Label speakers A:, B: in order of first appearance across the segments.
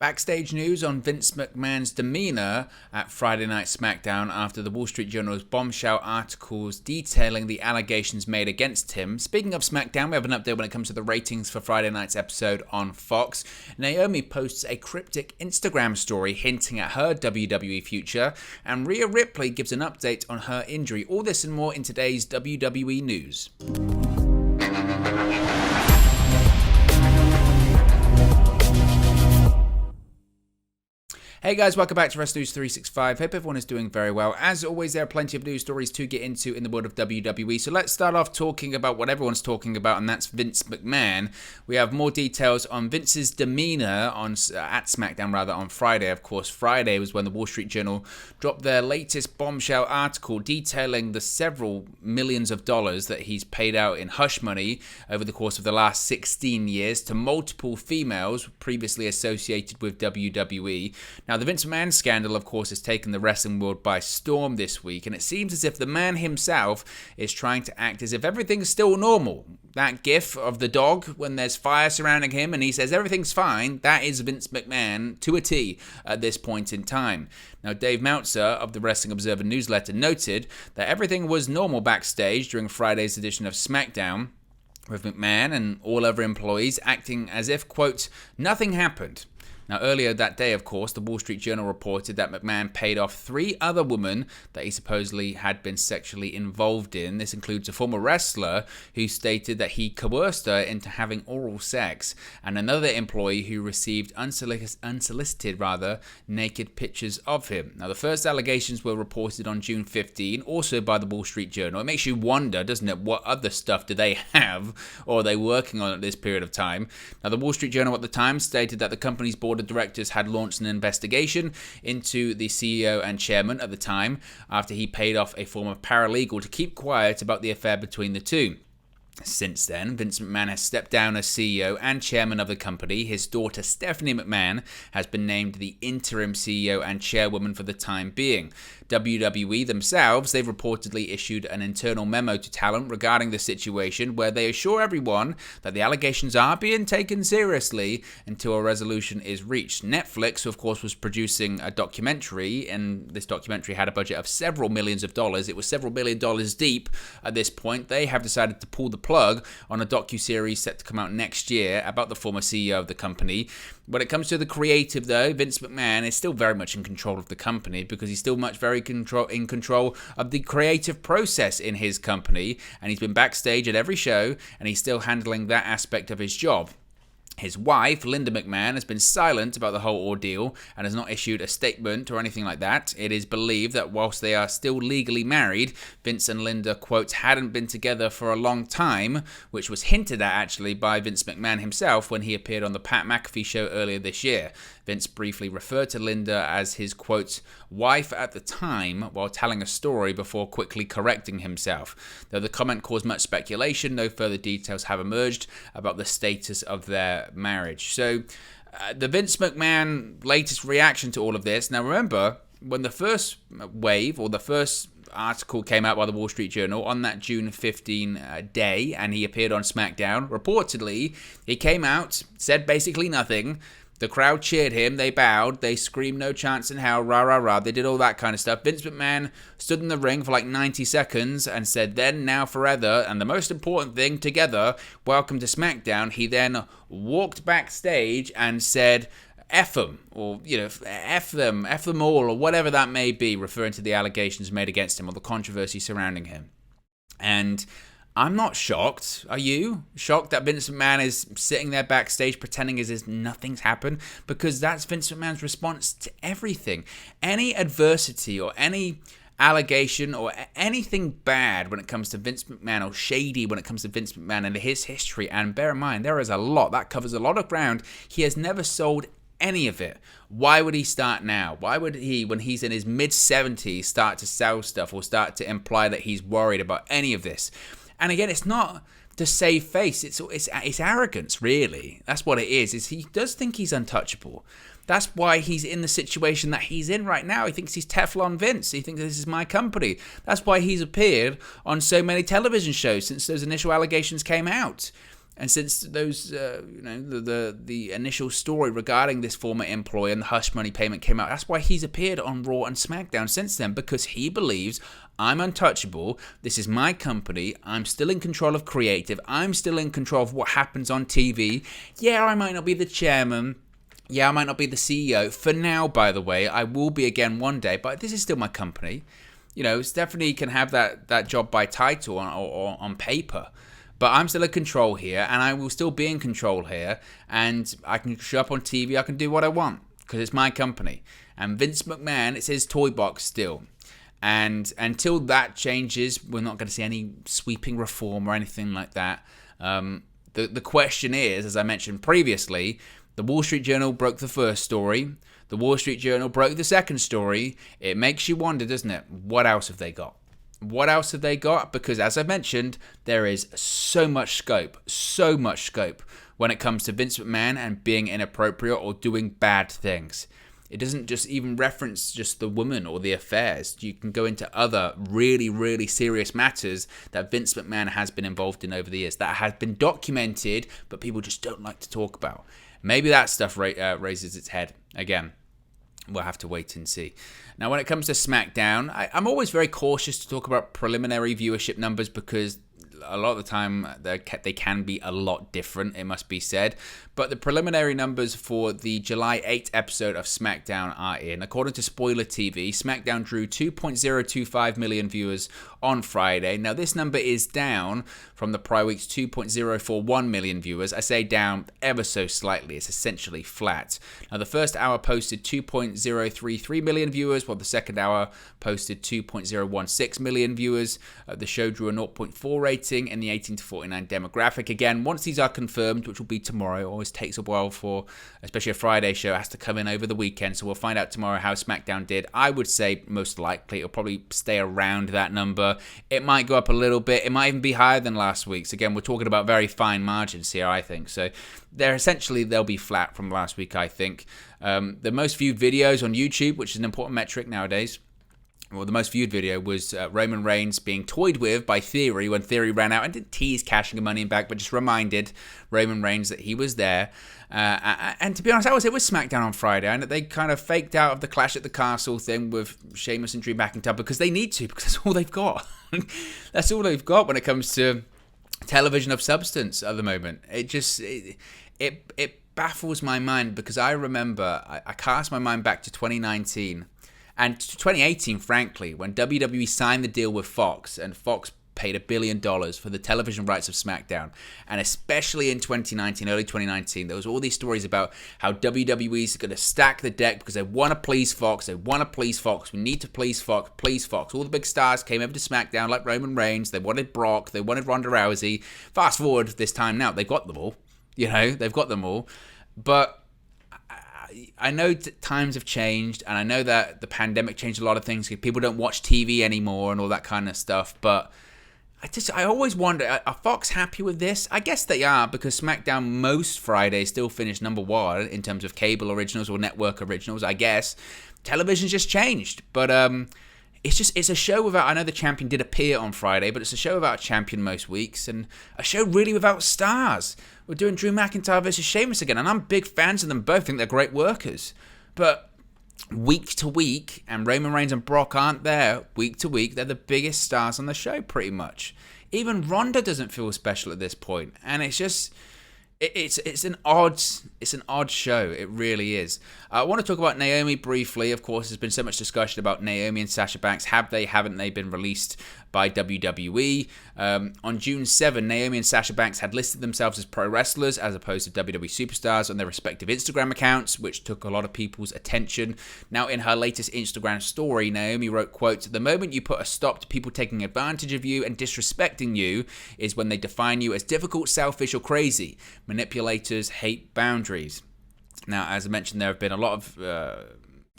A: Backstage news on Vince McMahon's demeanor at Friday Night SmackDown after the Wall Street Journal's bombshell articles detailing the allegations made against him. Speaking of SmackDown, we have an update when it comes to the ratings for Friday night's episode on Fox. Naomi posts a cryptic Instagram story hinting at her WWE future, and Rhea Ripley gives an update on her injury. All this and more in today's WWE news. Hey guys, welcome back to Wrestling News 365. Hope everyone is doing very well. As always, there are plenty of news stories to get into in the world of WWE. So let's start off talking about what everyone's talking about, and that's Vince McMahon. We have more details on Vince's demeanor at SmackDown on Friday. Of course, Friday was when the Wall Street Journal dropped their latest bombshell article detailing the several millions of dollars that he's paid out in hush money over the course of the last 16 years to multiple females previously associated with WWE. Now, the Vince McMahon scandal, of course, has taken the wrestling world by storm this week, and it seems as if the man himself is trying to act as if everything's still normal. That gif of the dog when there's fire surrounding him and he says everything's fine, that is Vince McMahon to a T at this point in time. Now, Dave Meltzer of the Wrestling Observer newsletter noted that everything was normal backstage during Friday's edition of SmackDown, with McMahon and all other employees acting as if, quote, nothing happened. Now, earlier that day, of course, the Wall Street Journal reported that McMahon paid off 3 other women that he supposedly had been sexually involved in. This includes a former wrestler who stated that he coerced her into having oral sex, and another employee who received unsolicited naked pictures of him. Now, the first allegations were reported on June 15, also by the Wall Street Journal. It makes you wonder, doesn't it, what other stuff do they have or are they working on at this period of time? Now, the Wall Street Journal at the time stated that the company's board of directors had launched an investigation into the CEO and chairman at the time after he paid off a former paralegal to keep quiet about the affair between the two. Since then, Vince McMahon has stepped down as CEO and chairman of the company. His daughter, Stephanie McMahon, has been named the interim CEO and chairwoman for the time being. WWE themselves, they've reportedly issued an internal memo to talent regarding the situation where they assure everyone that the allegations are being taken seriously until a resolution is reached. Netflix, who of course was producing a documentary, and this documentary had a budget of several millions of dollars. It was several $1 million deep at this point. They have decided to pull the plug on a docuseries set to come out next year about the former CEO of the company. When it comes to the creative, though, Vince McMahon is still very much in control of the company because he's still very in control of the creative process in his company, and he's been backstage at every show, and he's still handling that aspect of his job. His wife, Linda McMahon, has been silent about the whole ordeal and has not issued a statement or anything like that. It is believed that whilst they are still legally married, Vince and Linda, quote, hadn't been together for a long time, which was hinted at actually by Vince McMahon himself when he appeared on the Pat McAfee show earlier this year. Vince briefly referred to Linda as his, quote, wife at the time while telling a story before quickly correcting himself. Though the comment caused much speculation, no further details have emerged about the status of their marriage. So the Vince McMahon latest reaction to all of this. Now remember, when the first wave or the first article came out by the Wall Street Journal on that June 15 day and he appeared on SmackDown, reportedly he came out, said basically nothing. The crowd cheered him, they bowed, they screamed no chance in hell, rah rah rah, they did all that kind of stuff. Vince McMahon stood in the ring for like 90 seconds and said then, now, forever, and the most important thing, together, welcome to SmackDown. He then walked backstage and said, F them, or, F them all, or whatever that may be, referring to the allegations made against him or the controversy surrounding him. And I'm not shocked. Are you shocked that Vince McMahon is sitting there backstage pretending as if nothing's happened? Because that's Vince McMahon's response to everything. Any adversity or any allegation or anything bad when it comes to Vince McMahon, or shady when it comes to Vince McMahon and his history, and bear in mind, there is a lot. That covers a lot of ground. He has never sold any of it. Why would he start now? Why would he, when he's in his mid-70s, start to sell stuff or start to imply that he's worried about any of this? And again, it's not to save face. It's arrogance, really. That's what it is he does think he's untouchable. That's why he's in the situation that he's in right now. He thinks he's Teflon Vince. He thinks this is my company. That's why he's appeared on so many television shows since those initial allegations came out. And since those, the initial story regarding this former employee and the hush money payment came out, that's why he's appeared on Raw and SmackDown since then, because he believes I'm untouchable. This is my company. I'm still in control of creative. I'm still in control of what happens on TV. Yeah, I might not be the chairman. Yeah, I might not be the CEO. For now, by the way, I will be again one day, but this is still my company. Stephanie can have that job by title or on paper. But I'm still in control here, and I will still be in control here, and I can show up on TV, I can do what I want, because it's my company. And Vince McMahon, it's his toy box still. And until that changes, we're not going to see any sweeping reform or anything like that. The question is, as I mentioned previously, the Wall Street Journal broke the first story. The Wall Street Journal broke the second story. It makes you wonder, doesn't it? What else have they got? What else have they got? Because as I mentioned, there is so much scope when it comes to Vince McMahon and being inappropriate or doing bad things. It doesn't just even reference just the woman or the affairs. You can go into other really, really serious matters that Vince McMahon has been involved in over the years that has been documented, but people just don't like to talk about. Maybe that stuff raises its head again. We'll have to wait and see. Now, when it comes to SmackDown, I'm always very cautious to talk about preliminary viewership numbers because a lot of the time they can be a lot different, it must be said. But the preliminary numbers for the July 8th episode of SmackDown are in. According to Spoiler TV, SmackDown drew 2.025 million viewers on Friday. Now, this number is down from the prior week's 2.041 million viewers. I say down ever so slightly. It's essentially flat. Now, the first hour posted 2.033 million viewers, while the second hour posted 2.016 million viewers. The show drew a 0.4 rating in the 18 to 49 demographic. Again, once these are confirmed, which will be tomorrow, it always takes a while for, especially a Friday show, it has to come in over the weekend. So we'll find out tomorrow how SmackDown did. I would say most likely it'll probably stay around that number. It might go up a little bit. It might even be higher than last week's. Again, we're talking about very fine margins here, I think. So they'll be flat from last week, I think. The most viewed videos on YouTube, which is an important metric nowadays. Well, the most viewed video was Roman Reigns being toyed with by Theory when Theory ran out and didn't tease cashing the money in back, but just reminded Roman Reigns that he was there. And to be honest, that was it with SmackDown on Friday. And they kind of faked out of the Clash at the Castle thing with Sheamus and Drew McIntyre because they need to, because that's all they've got. That's all they've got when it comes to television of substance at the moment. It baffles my mind because I remember, I cast my mind back to 2019 and 2018, frankly, when WWE signed the deal with Fox and Fox paid $1 billion for the television rights of SmackDown. And especially in 2019, early 2019, there was all these stories about how WWE's going to stack the deck because they want to please Fox. They want to please Fox. We need to please Fox. Please Fox. All the big stars came over to SmackDown like Roman Reigns. They wanted Brock. They wanted Ronda Rousey. Fast forward this time now, they've got them all. They've got them all. But I know times have changed, and I know that the pandemic changed a lot of things. People don't watch TV anymore and all that kind of stuff, but I always wonder, are Fox happy with this? I guess they are, because SmackDown most Fridays still finished number one in terms of cable originals or network originals, I guess. Television's just changed, but it's a show without, I know the champion did appear on Friday, but it's a show without a champion most weeks, and a show really without stars. We're doing Drew McIntyre versus Sheamus again, and I'm big fans of them both, think they're great workers. But week to week, and Roman Reigns and Brock aren't there week to week, they're the biggest stars on the show pretty much. Even Ronda doesn't feel special at this point, and it's just... It's an odd show. It really is. I want to talk about Naomi briefly. Of course, there's been so much discussion about Naomi and Sasha Banks. Haven't they been released by WWE? On June 7, Naomi and Sasha Banks had listed themselves as pro wrestlers as opposed to WWE superstars on their respective Instagram accounts, which took a lot of people's attention. Now, in her latest Instagram story, Naomi wrote, quote, "The moment you put a stop to people taking advantage of you and disrespecting you is when they define you as difficult, selfish, or crazy. Manipulators hate boundaries." Now, as I mentioned, there have been a lot of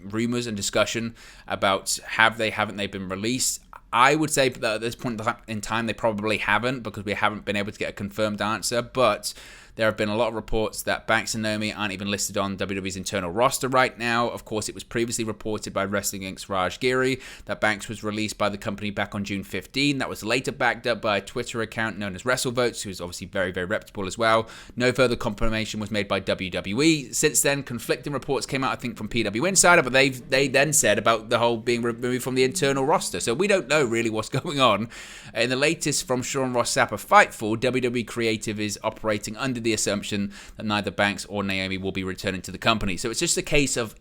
A: rumors and discussion about haven't they been released. I would say that at this point in time, they probably haven't, because we haven't been able to get a confirmed answer. But There have been a lot of reports that Banks and Naomi aren't even listed on WWE's internal roster right now. Of course, it was previously reported by Wrestling Inc.'s Raj Giri that Banks was released by the company back on June 15. That was later backed up by a Twitter account known as WrestleVotes, who is obviously very, very reputable as well. No further confirmation was made by WWE. Since then, conflicting reports came out, I think, from PW Insider, but they then said about the whole being removed from the internal roster. So we don't know really what's going on. In the latest from Sean Ross Sapp of Fightful, WWE Creative is operating under the assumption that neither Banks or Naomi will be returning to the company. So it's just a case of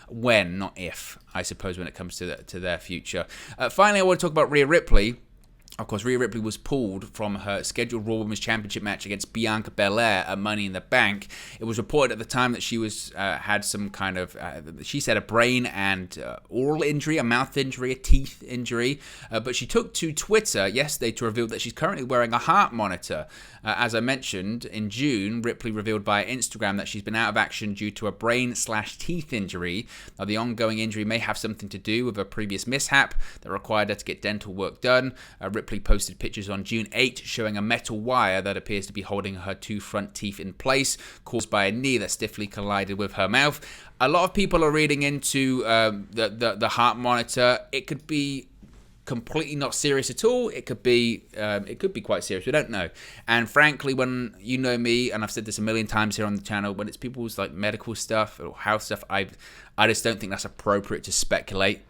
A: when, not if, I suppose, when it comes to their future. Finally, I want to talk about Rhea Ripley. Of course, Rhea Ripley was pulled from her scheduled Raw Women's Championship match against Bianca Belair at Money in the Bank. It was reported at the time that she was had some kind of, she said, a brain and oral injury, a mouth injury, a teeth injury. But she took to Twitter yesterday to reveal that she's currently wearing a heart monitor. As I mentioned, in June, Ripley revealed via Instagram that she's been out of action due to a brain/teeth injury. Now, the ongoing injury may have something to do with a previous mishap that required her to get dental work done. Ripley posted pictures on June 8 showing a metal wire that appears to be holding her two front teeth in place, caused by a knee that stiffly collided with her mouth. A lot of people are reading into the heart monitor. It could be completely not serious at all. It could be quite serious. We don't know. And frankly, when you know me, and I've said this a million times here on the channel, when it's people's like medical stuff or health stuff, I just don't think that's appropriate to speculate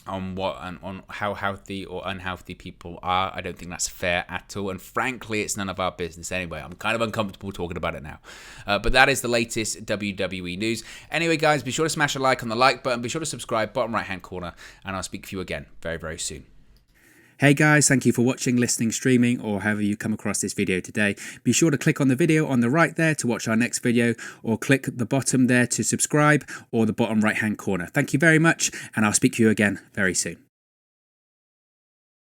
A: on what and on how healthy or unhealthy people are. I don't think that's fair at all, and frankly, it's none of our business anyway. I'm kind of uncomfortable talking about it now, but that is the latest WWE news. Anyway, guys, be sure to smash a like on the like button, be sure to subscribe, bottom right hand corner, and I'll speak to you again very, very soon.
B: Hey guys, thank you for watching, listening, streaming, or however you come across this video today. Be sure to click on the video on the right there to watch our next video, or click the bottom there to subscribe, or the bottom right hand corner. Thank you very much, and I'll speak to you again very soon.